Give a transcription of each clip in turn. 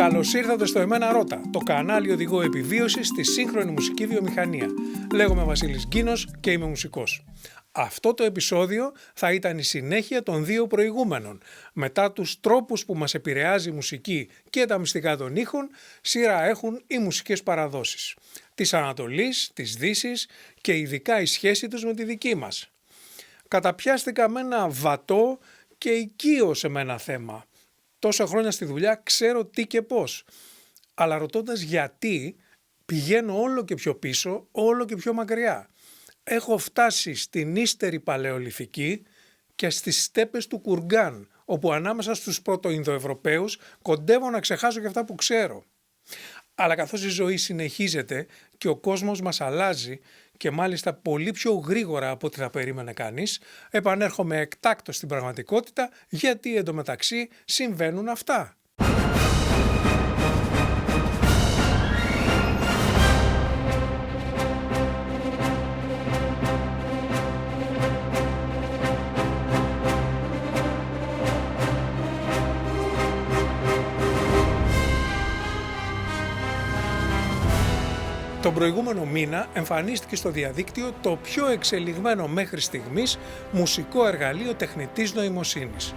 Καλώς ήρθατε στο Εμένα Ρώτα, το κανάλι οδηγό επιβίωσης στη σύγχρονη μουσική βιομηχανία. Λέγομαι Βασίλης Γκίνος και είμαι μουσικός. Αυτό το επεισόδιο θα ήταν η συνέχεια των δύο προηγούμενων. Μετά τους τρόπους που μας επηρεάζει η μουσική και τα μυστικά των ήχων, σειρά έχουν οι μουσικές παραδόσεις. Της Ανατολής, της Δύσης και ειδικά η σχέση τους με τη δική μας. Καταπιάστηκα με ένα βατό και οικείο σε με ένα θέμα. Τόσα χρόνια στη δουλειά ξέρω τι και πώς. Αλλά ρωτώντας γιατί, πηγαίνω όλο και πιο πίσω, όλο και πιο μακριά. Έχω φτάσει στην ύστερη παλαιολιθική και στις στέπες του Κουργκάν, όπου ανάμεσα στους πρωτοϊνδοευρωπαίους κοντεύω να ξεχάσω και αυτά που ξέρω. Αλλά καθώς η ζωή συνεχίζεται και ο κόσμος μας αλλάζει και μάλιστα πολύ πιο γρήγορα από ό,τι θα περίμενε κανείς, επανέρχομαι εκτάκτως στην πραγματικότητα γιατί εντωμεταξύ συμβαίνουν αυτά. Τον προηγούμενο μήνα εμφανίστηκε στο διαδίκτυο το πιο εξελιγμένο μέχρι στιγμής μουσικό εργαλείο τεχνητής νοημοσύνης.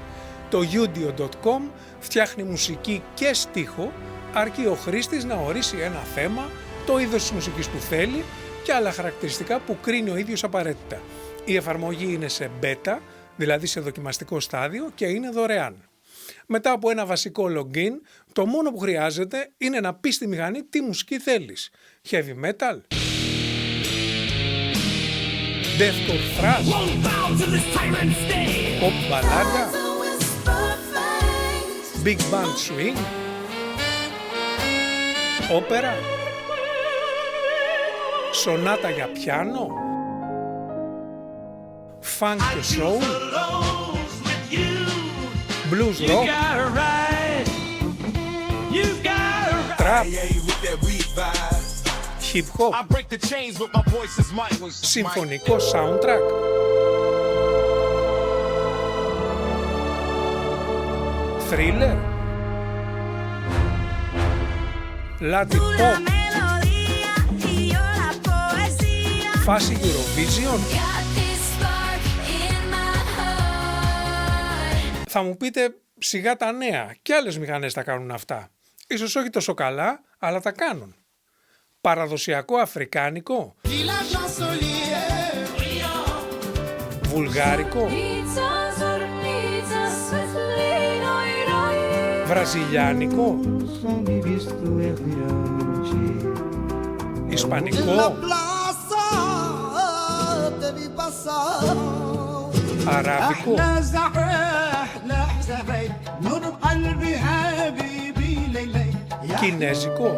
Το Udio.com φτιάχνει μουσική και στίχο, αρκεί ο χρήστης να ορίσει ένα θέμα, το είδος της μουσικής που θέλει και άλλα χαρακτηριστικά που κρίνει ο ίδιος απαραίτητα. Η εφαρμογή είναι σε beta, δηλαδή σε δοκιμαστικό στάδιο και είναι δωρεάν. Μετά από ένα βασικό login, το μόνο που χρειάζεται είναι να πεις στη μηχανή τι μουσική θέλεις. Heavy metal, deathcore thrash, pop μπαλάντα, big band swing, όπερα, σονάτα για πιάνο, funk και soul, blues rock, trap, hip hop, συμφωνικό soundtrack, thriller, Latin pop, φάση Eurovision. Θα μου πείτε σιγά τα νέα και άλλες μηχανές τα κάνουν αυτά. Ίσως όχι τόσο καλά, αλλά τα κάνουν. Παραδοσιακό αφρικάνικο, βουλγάρικο, βραζιλιάνικο, ισπανικό, αράβικο, κινέζικο,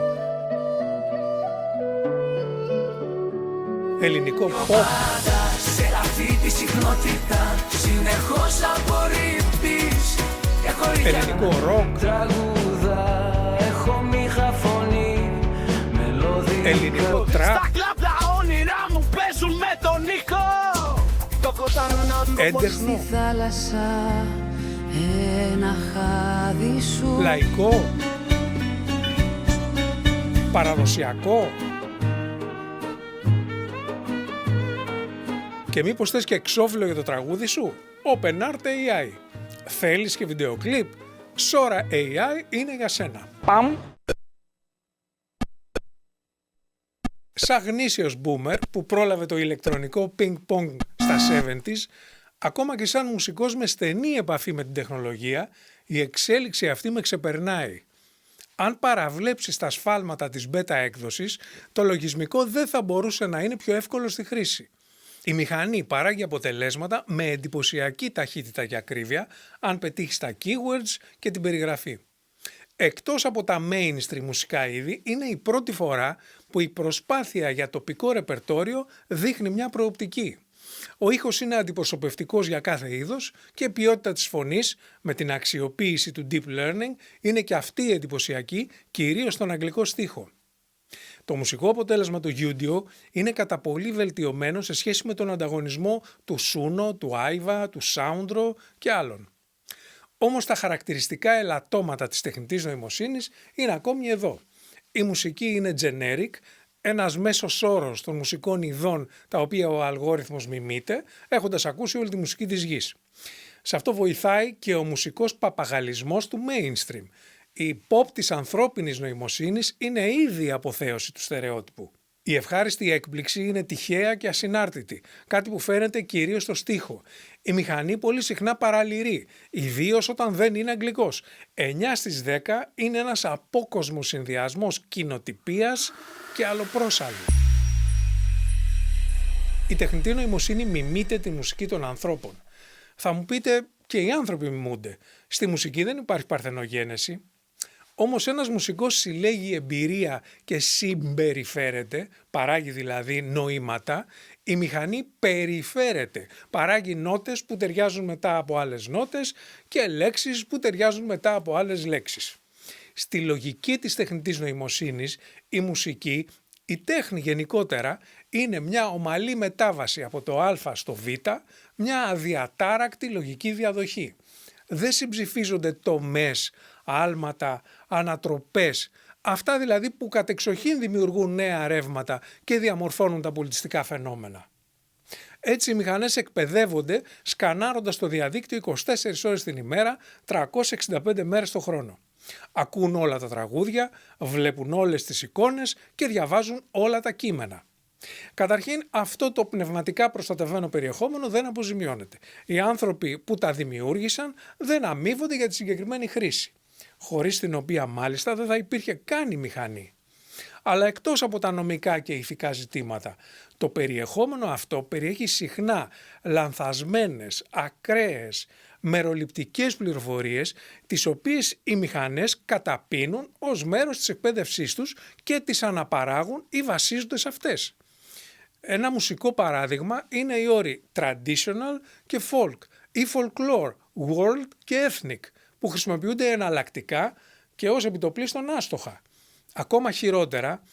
ελληνικό pop, ελληνικό rock, ελληνικό trap, έντεχνο, λαϊκό, παραδοσιακό. Και μήπως θες και εξώφυλλο για το τραγούδι σου? OpenArt AI. Θέλεις και βίντεο κλιπ? Sora AI είναι για σένα. Παμ! Σαν γνήσιος boomer που πρόλαβε το ηλεκτρονικό ping-pong στα 70's, ακόμα και σαν μουσικός με στενή επαφή με την τεχνολογία, η εξέλιξη αυτή με ξεπερνάει. Αν παραβλέψεις τα σφάλματα της beta έκδοσης, το λογισμικό δεν θα μπορούσε να είναι πιο εύκολο στη χρήση. Η μηχανή παράγει αποτελέσματα με εντυπωσιακή ταχύτητα και ακρίβεια, αν πετύχεις τα keywords και την περιγραφή. Εκτός από τα mainstream μουσικά είδη, είναι η πρώτη φορά που η προσπάθεια για τοπικό ρεπερτόριο δείχνει μια προοπτική. Ο ήχος είναι αντιπροσωπευτικός για κάθε είδος και η ποιότητα της φωνής με την αξιοποίηση του deep learning είναι και αυτή εντυπωσιακή, κυρίως στον αγγλικό στίχο. Το μουσικό αποτέλεσμα του Udio είναι κατά πολύ βελτιωμένο σε σχέση με τον ανταγωνισμό του Suno, του Aiva, του Soundro και άλλων. Όμως τα χαρακτηριστικά ελαττώματα της τεχνητής νοημοσύνης είναι ακόμη εδώ. Η μουσική είναι generic, ένας μέσος όρος των μουσικών ειδών τα οποία ο αλγόριθμος μιμείται, έχοντας ακούσει όλη τη μουσική της γης. Σε αυτό βοηθάει και ο μουσικός παπαγαλισμός του mainstream. Η pop της ανθρώπινης νοημοσύνης είναι ήδη αποθέωση του στερεότυπου. Η ευχάριστη έκπληξη είναι τυχαία και ασυνάρτητη, κάτι που φαίνεται κυρίως στο στίχο. Η μηχανή πολύ συχνά παραλυρεί, ιδίως όταν δεν είναι αγγλικός. 9 στις 10 είναι ένας απόκοσμος συνδυασμός κοινοτυπίας και αλλοπρόσαλλου. Η τεχνητή νοημοσύνη μιμείται τη μουσική των ανθρώπων. Θα μου πείτε, και οι άνθρωποι μιμούνται. Στη μουσική δεν υπάρχει παρθενογένεση. Όμως ένας μουσικός συλλέγει εμπειρία και συμπεριφέρεται, παράγει δηλαδή νοήματα, η μηχανή περιφέρεται, παράγει νότες που ταιριάζουν μετά από άλλες νότες και λέξεις που ταιριάζουν μετά από άλλες λέξεις. Στη λογική της τεχνητής νοημοσύνης, η μουσική, η τέχνη γενικότερα, είναι μια ομαλή μετάβαση από το α στο β, μια αδιατάρακτη λογική διαδοχή. Δεν συμψηφίζονται τομές, άλματα, ανατροπές, αυτά δηλαδή που κατεξοχήν δημιουργούν νέα ρεύματα και διαμορφώνουν τα πολιτιστικά φαινόμενα. Έτσι οι μηχανές εκπαιδεύονται σκανάροντας το διαδίκτυο 24 ώρες την ημέρα, 365 μέρες το χρόνο. Ακούν όλα τα τραγούδια, βλέπουν όλες τις εικόνες και διαβάζουν όλα τα κείμενα. Καταρχήν, αυτό το πνευματικά προστατευμένο περιεχόμενο δεν αποζημιώνεται. Οι άνθρωποι που τα δημιούργησαν δεν αμείβονται για τη συγκεκριμένη χρήση, χωρίς την οποία μάλιστα δεν θα υπήρχε καν η μηχανή. Αλλά εκτός από τα νομικά και ηθικά ζητήματα, το περιεχόμενο αυτό περιέχει συχνά λανθασμένες, ακραίες, μεροληπτικές πληροφορίες, τις οποίες οι μηχανές καταπίνουν ως μέρος της εκπαίδευσής τους και τις αναπαράγουν ή βασίζονται σε αυτές. Ένα μουσικό παράδειγμα είναι οι όροι traditional και folk ή folklore, world και ethnic, που χρησιμοποιούνται εναλλακτικά και ως επιτοπλίστων άστοχα. Ακόμα χειρότερα,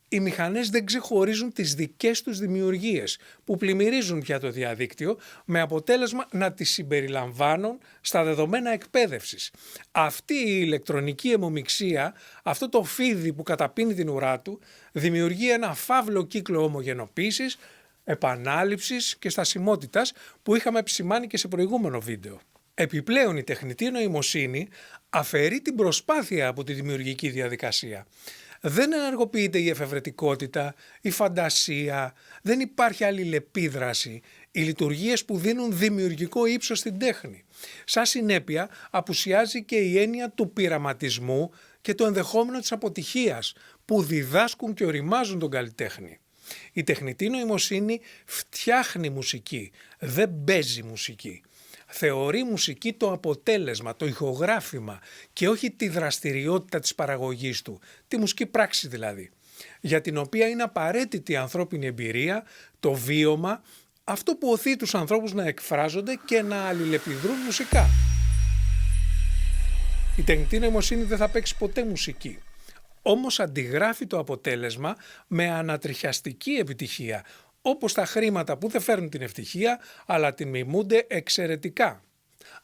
οι μηχανές δεν ξεχωρίζουν τις δικές τους δημιουργίες που πλημμυρίζουν πια το διαδίκτυο, με αποτέλεσμα να τις συμπεριλαμβάνουν στα δεδομένα εκπαίδευσης. Αυτή η ηλεκτρονική αιμομιξία, αυτό το φίδι που καταπίνει την ουρά του, δημιουργεί ένα φαύλο κύκλο ομογενοποίησης, επανάληψης και στασιμότητας που είχαμε επισημάνει και σε προηγούμενο βίντεο. Επιπλέον, η τεχνητή νοημοσύνη αφαιρεί την προσπάθεια από τη δημιουργική διαδικασία. Δεν ενεργοποιείται η εφευρετικότητα, η φαντασία, δεν υπάρχει αλληλεπίδραση, οι λειτουργίες που δίνουν δημιουργικό ύψος στην τέχνη. Σαν συνέπεια, απουσιάζει και η έννοια του πειραματισμού και το ενδεχόμενο της αποτυχίας, που διδάσκουν και οριμάζουν τον καλλιτέχνη. Η τεχνητή νοημοσύνη φτιάχνει μουσική, δεν παίζει μουσική. Θεωρεί μουσική το αποτέλεσμα, το ηχογράφημα και όχι τη δραστηριότητα της παραγωγής του, τη μουσική πράξη δηλαδή, για την οποία είναι απαραίτητη η ανθρώπινη εμπειρία, το βίωμα, αυτό που οθεί τους ανθρώπους να εκφράζονται και να αλληλεπιδρούν μουσικά. Η τεχνητή νοημοσύνη δεν θα παίξει ποτέ μουσική, όμως αντιγράφει το αποτέλεσμα με ανατριχιαστική επιτυχία, όπως τα χρήματα που δεν φέρνουν την ευτυχία, αλλά την μιμούνται εξαιρετικά.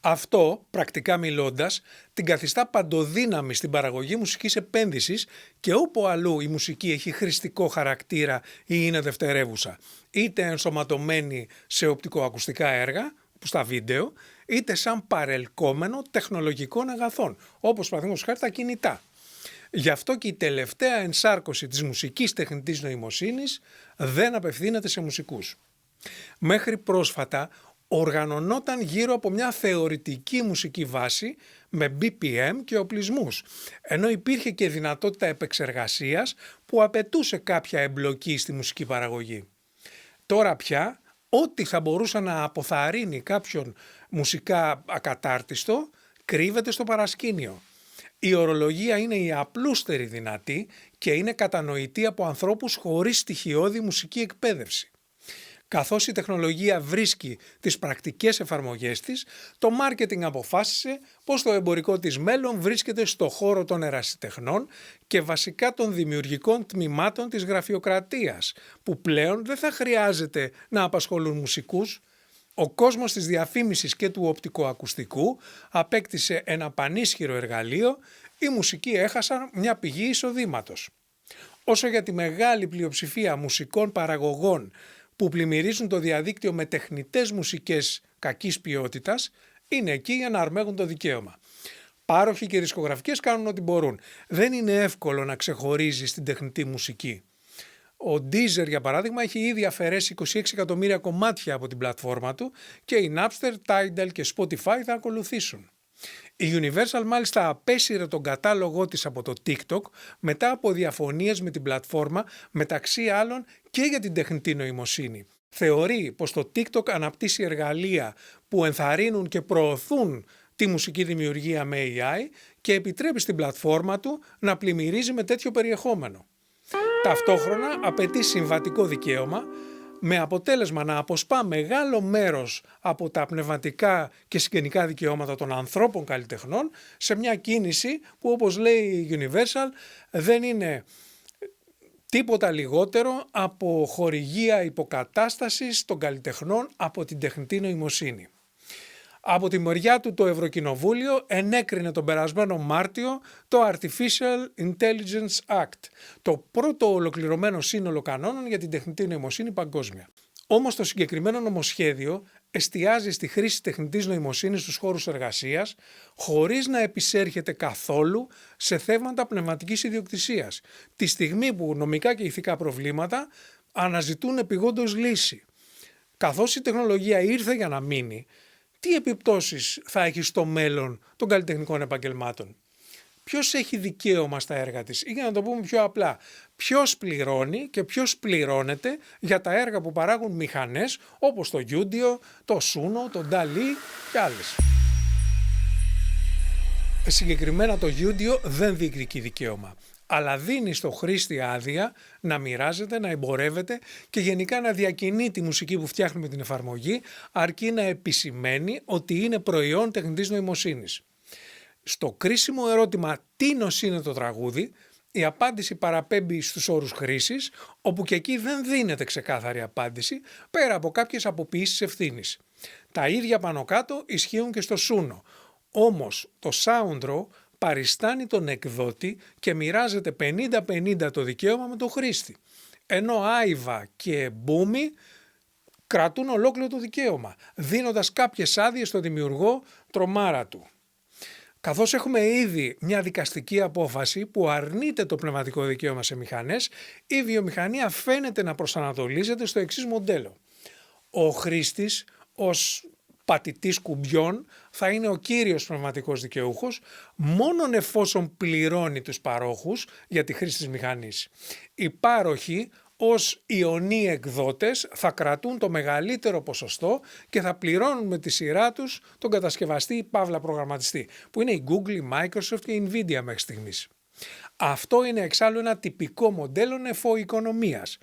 Αυτό, πρακτικά μιλώντας, την καθιστά παντοδύναμη στην παραγωγή μουσικής επένδυσης και όπου αλλού η μουσική έχει χρηστικό χαρακτήρα ή είναι δευτερεύουσα, είτε ενσωματωμένη σε οπτικοακουστικά έργα, όπως τα βίντεο, είτε σαν παρελκόμενο τεχνολογικών αγαθών, όπως παραδείγματος χάρη τα κινητά. Γι' αυτό και η τελευταία ενσάρκωση της μουσικής τεχνητής νοημοσύνης δεν απευθύνεται σε μουσικούς. Μέχρι πρόσφατα οργανωνόταν γύρω από μια θεωρητική μουσική βάση με BPM και οπλισμούς, ενώ υπήρχε και δυνατότητα επεξεργασίας που απαιτούσε κάποια εμπλοκή στη μουσική παραγωγή. Τώρα πια, ό,τι θα μπορούσε να αποθαρρύνει κάποιον μουσικά ακατάρτιστο κρύβεται στο παρασκήνιο. Η ορολογία είναι η απλούστερη δυνατή και είναι κατανοητή από ανθρώπους χωρίς στοιχειώδη μουσική εκπαίδευση. Καθώς η τεχνολογία βρίσκει τις πρακτικές εφαρμογές της, το μάρκετινγκ αποφάσισε πως το εμπορικό της μέλλον βρίσκεται στο χώρο των ερασιτεχνών και βασικά των δημιουργικών τμήματων της γραφειοκρατίας, που πλέον δεν θα χρειάζεται να απασχολούν μουσικούς. Ο κόσμος της διαφήμισης και του οπτικοακουστικού απέκτησε ένα πανίσχυρο εργαλείο, οι μουσικοί έχασαν μια πηγή εισοδήματος. Όσο για τη μεγάλη πλειοψηφία μουσικών παραγωγών που πλημμυρίζουν το διαδίκτυο με τεχνητές μουσικές κακής ποιότητας, είναι εκεί για να αρμέγουν το δικαίωμα. Πάροχοι και δισκογραφικές κάνουν ό,τι μπορούν. Δεν είναι εύκολο να ξεχωρίζεις την τεχνητή μουσική. Ο Deezer, για παράδειγμα, έχει ήδη αφαιρέσει 26 εκατομμύρια κομμάτια από την πλατφόρμα του και η Napster, Tidal και Spotify θα ακολουθήσουν. Η Universal μάλιστα απέσυρε τον κατάλογό της από το TikTok μετά από διαφωνίες με την πλατφόρμα, μεταξύ άλλων και για την τεχνητή νοημοσύνη. Θεωρεί πως το TikTok αναπτύσσει εργαλεία που ενθαρρύνουν και προωθούν τη μουσική δημιουργία με AI και επιτρέπει στην πλατφόρμα του να πλημμυρίζει με τέτοιο περιεχόμενο. Ταυτόχρονα απαιτεί συμβατικό δικαίωμα, με αποτέλεσμα να αποσπά μεγάλο μέρος από τα πνευματικά και συγγενικά δικαιώματα των ανθρώπων καλλιτεχνών σε μια κίνηση που, όπως λέει η Universal, δεν είναι τίποτα λιγότερο από χορηγία υποκατάστασης των καλλιτεχνών από την τεχνητή νοημοσύνη. Από τη μεριά του το Ευρωκοινοβούλιο ενέκρινε τον περασμένο Μάρτιο το Artificial Intelligence Act, το πρώτο ολοκληρωμένο σύνολο κανόνων για την τεχνητή νοημοσύνη παγκόσμια. Όμως το συγκεκριμένο νομοσχέδιο εστιάζει στη χρήση τεχνητής νοημοσύνης στους χώρους εργασίας, χωρίς να επισέρχεται καθόλου σε θέματα πνευματικής ιδιοκτησίας, τη στιγμή που νομικά και ηθικά προβλήματα αναζητούν επειγόντως λύση. Καθώς η τεχνολογία ήρθε για να μείνει, τι επιπτώσεις θα έχει στο μέλλον των καλλιτεχνικών επαγγελμάτων? Ποιος έχει δικαίωμα στα έργα της? Ή για να το πούμε πιο απλά, ποιος πληρώνει και ποιος πληρώνεται για τα έργα που παράγουν μηχανές όπως το Udio, το Suno, το DALL-E και άλλες. Συγκεκριμένα το Udio δεν διεκδικεί δικαίωμα, αλλά δίνει στο χρήστη άδεια να μοιράζεται, να εμπορεύεται και γενικά να διακινεί τη μουσική που φτιάχνει με την εφαρμογή, αρκεί να επισημαίνει ότι είναι προϊόν τεχνητής νοημοσύνης. Στο κρίσιμο ερώτημα τι νος είναι το τραγούδι, η απάντηση παραπέμπει στους όρους χρήσης, όπου και εκεί δεν δίνεται ξεκάθαρη απάντηση, πέρα από κάποιες αποποιήσεις ευθύνης. Τα ίδια πάνω κάτω ισχύουν και στο Suno. Όμως το Soundro παριστάνει τον εκδότη και μοιράζεται 50-50 το δικαίωμα με τον χρήστη. Ενώ Aiva και Boomi κρατούν ολόκληρο το δικαίωμα, δίνοντας κάποιες άδειες στο δημιουργό τρομάρα του. Καθώς έχουμε ήδη μια δικαστική απόφαση που αρνείται το πνευματικό δικαίωμα σε μηχανές, η βιομηχανία φαίνεται να προσανατολίζεται στο εξής μοντέλο. Ο χρήστης ως πατητής κουμπιών θα είναι ο κύριος πνευματικός δικαιούχος μόνον εφόσον πληρώνει τους παρόχους για τη χρήση της μηχανής. Οι πάροχοι ως ιονοί εκδότες θα κρατούν το μεγαλύτερο ποσοστό και θα πληρώνουν με τη σειρά τους τον κατασκευαστή ή παύλα προγραμματιστή, που είναι η Google, η Microsoft και η Nvidia μέχρι στιγμής. Αυτό είναι εξάλλου ένα τυπικό μοντέλο νεφοοικονομίας.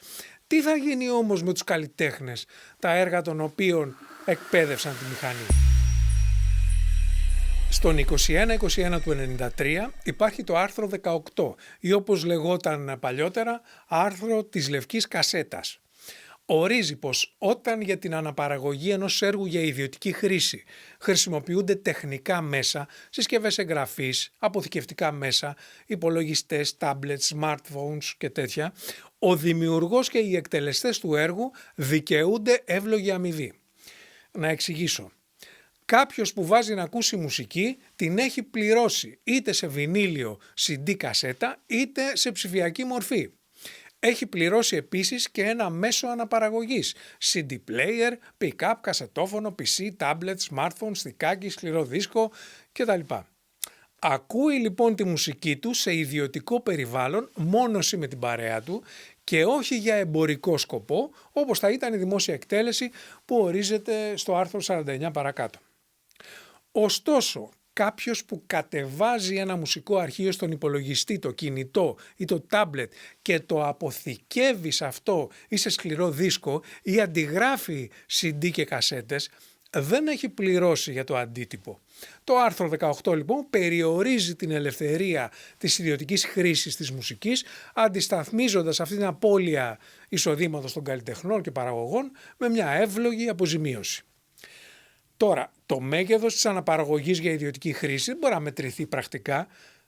Τι θα γίνει όμως με τους καλλιτέχνες, τα έργα των οποίων εκπαίδευσαν τη μηχανή? Στον 21-21 του 1993 υπάρχει το άρθρο 18 ή όπως λεγόταν παλιότερα άρθρο της λευκής κασέτας. Ορίζει πως όταν για την αναπαραγωγή ενός έργου για ιδιωτική χρήση χρησιμοποιούνται τεχνικά μέσα, συσκευές εγγραφής, αποθηκευτικά μέσα, υπολογιστές, tablets, smartphones και τέτοια, ο δημιουργός και οι εκτελεστές του έργου δικαιούνται εύλογη αμοιβή. Να εξηγήσω. Κάποιος που βάζει να ακούσει μουσική την έχει πληρώσει είτε σε βινίλιο, CD κασέτα είτε σε ψηφιακή μορφή. Έχει πληρώσει επίσης και ένα μέσο αναπαραγωγής, CD player, pick-up, κασετόφωνο, PC, tablet, smartphone, στικάκι, σκληρό δίσκο κτλ. Ακούει λοιπόν τη μουσική του σε ιδιωτικό περιβάλλον μόνος ή με την παρέα του και όχι για εμπορικό σκοπό όπως θα ήταν η δημόσια εκτέλεση που ορίζεται στο άρθρο 49 παρακάτω. Ωστόσο, κάποιος που κατεβάζει ένα μουσικό αρχείο στον υπολογιστή, το κινητό ή το τάμπλετ και το αποθηκεύει σε αυτό ή σε σκληρό δίσκο ή αντιγράφει CD και κασέτες, δεν έχει πληρώσει για το αντίτυπο. Το άρθρο 18 λοιπόν περιορίζει την ελευθερία της ιδιωτικής χρήσης της μουσικής, αντισταθμίζοντας αυτή την απώλεια εισοδήματος των καλλιτεχνών και παραγωγών με μια εύλογη αποζημίωση. Τώρα, το μέγεθος της αναπαραγωγής για ιδιωτική χρήση δεν μπορεί να μετρηθεί πρακτικά.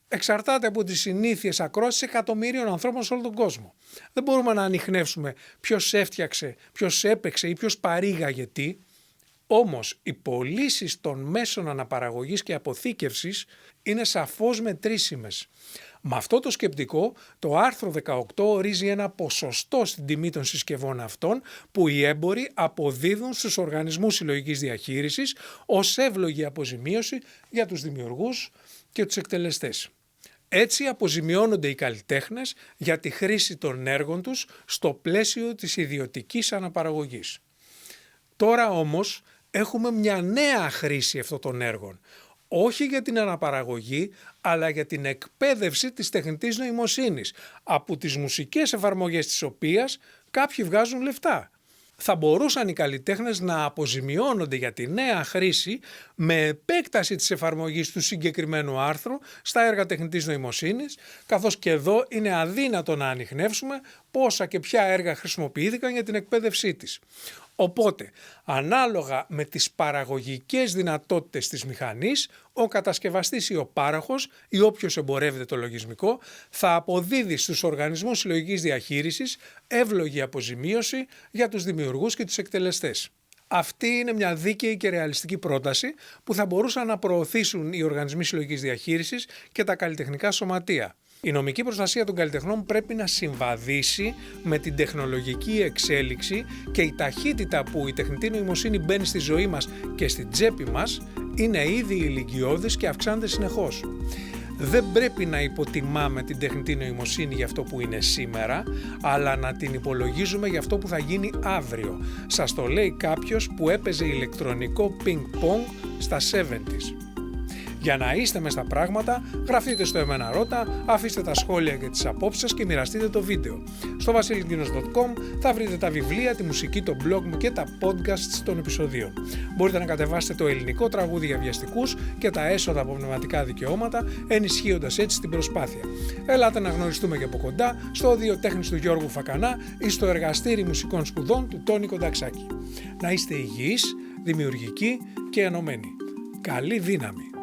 Εξαρτάται από τις συνήθειες ακρόασης εκατομμύριων ανθρώπων σε όλο τον κόσμο. Δεν μπορούμε να ανιχνεύσουμε ποιος έφτιαξε, ποιος έπαιξε ή ποιος παρήγαγε τι. Όμως, οι πωλήσεις των μέσων αναπαραγωγής και αποθήκευσης είναι σαφώς μετρήσιμες. Με αυτό το σκεπτικό, το άρθρο 18 ορίζει ένα ποσοστό στην τιμή των συσκευών αυτών που οι έμποροι αποδίδουν στους οργανισμούς συλλογικής διαχείρισης ως εύλογη αποζημίωση για τους δημιουργούς και τους εκτελεστές. Έτσι αποζημιώνονται οι καλλιτέχνες για τη χρήση των έργων τους στο πλαίσιο της ιδιωτικής αναπαραγωγής. Τώρα όμως έχουμε μια νέα χρήση αυτών των έργων. Όχι για την αναπαραγωγή, αλλά για την εκπαίδευση της τεχνητής νοημοσύνης, από τις μουσικές εφαρμογές της οποίας κάποιοι βγάζουν λεφτά. Θα μπορούσαν οι καλλιτέχνες να αποζημιώνονται για τη νέα χρήση με επέκταση της εφαρμογής του συγκεκριμένου άρθρου στα έργα τεχνητής νοημοσύνης, καθώς και εδώ είναι αδύνατο να ανιχνεύσουμε πόσα και ποια έργα χρησιμοποιήθηκαν για την εκπαίδευσή της. Οπότε, ανάλογα με τις παραγωγικές δυνατότητες της μηχανής, ο κατασκευαστής ή ο πάροχος ή όποιος εμπορεύεται το λογισμικό θα αποδίδει στους οργανισμούς συλλογικής διαχείρισης εύλογη αποζημίωση για τους δημιουργούς και τους εκτελεστές. Αυτή είναι μια δίκαιη και ρεαλιστική πρόταση που θα μπορούσαν να προωθήσουν οι οργανισμοί συλλογικής διαχείρισης και τα καλλιτεχνικά σωματεία. Η νομική προστασία των καλλιτεχνών πρέπει να συμβαδίσει με την τεχνολογική εξέλιξη και η ταχύτητα που η τεχνητή νοημοσύνη μπαίνει στη ζωή μας και στην τσέπη μας είναι ήδη ηλικιώδης και αυξάνεται συνεχώς. Δεν πρέπει να υποτιμάμε την τεχνητή νοημοσύνη για αυτό που είναι σήμερα, αλλά να την υπολογίζουμε για αυτό που θα γίνει αύριο. Σας το λέει κάποιος που έπαιζε ηλεκτρονικό πινκ-πονγκ στα 70's. Για να είστε μες στα πράγματα, γραφτείτε στο Εμένα Ρώτα, αφήστε τα σχόλια και τις απόψεις σας και μοιραστείτε το βίντεο. Στο vasilisginos.com θα βρείτε τα βιβλία, τη μουσική, το blog μου και τα podcasts των επεισοδίων. Μπορείτε να κατεβάσετε το ελληνικό τραγούδι για βιαστικούς και τα έσοδα από πνευματικά δικαιώματα, ενισχύοντας έτσι την προσπάθεια. Ελάτε να γνωριστούμε και από κοντά στο Οδείο Τέχνης του Γιώργου Φακανά ή στο Εργαστήρι Μουσικών Σπουδών του Τόνι Κονταξάκη. Να είστε υγιείς, δημιουργικοί και ενωμένοι. Καλή δύναμη!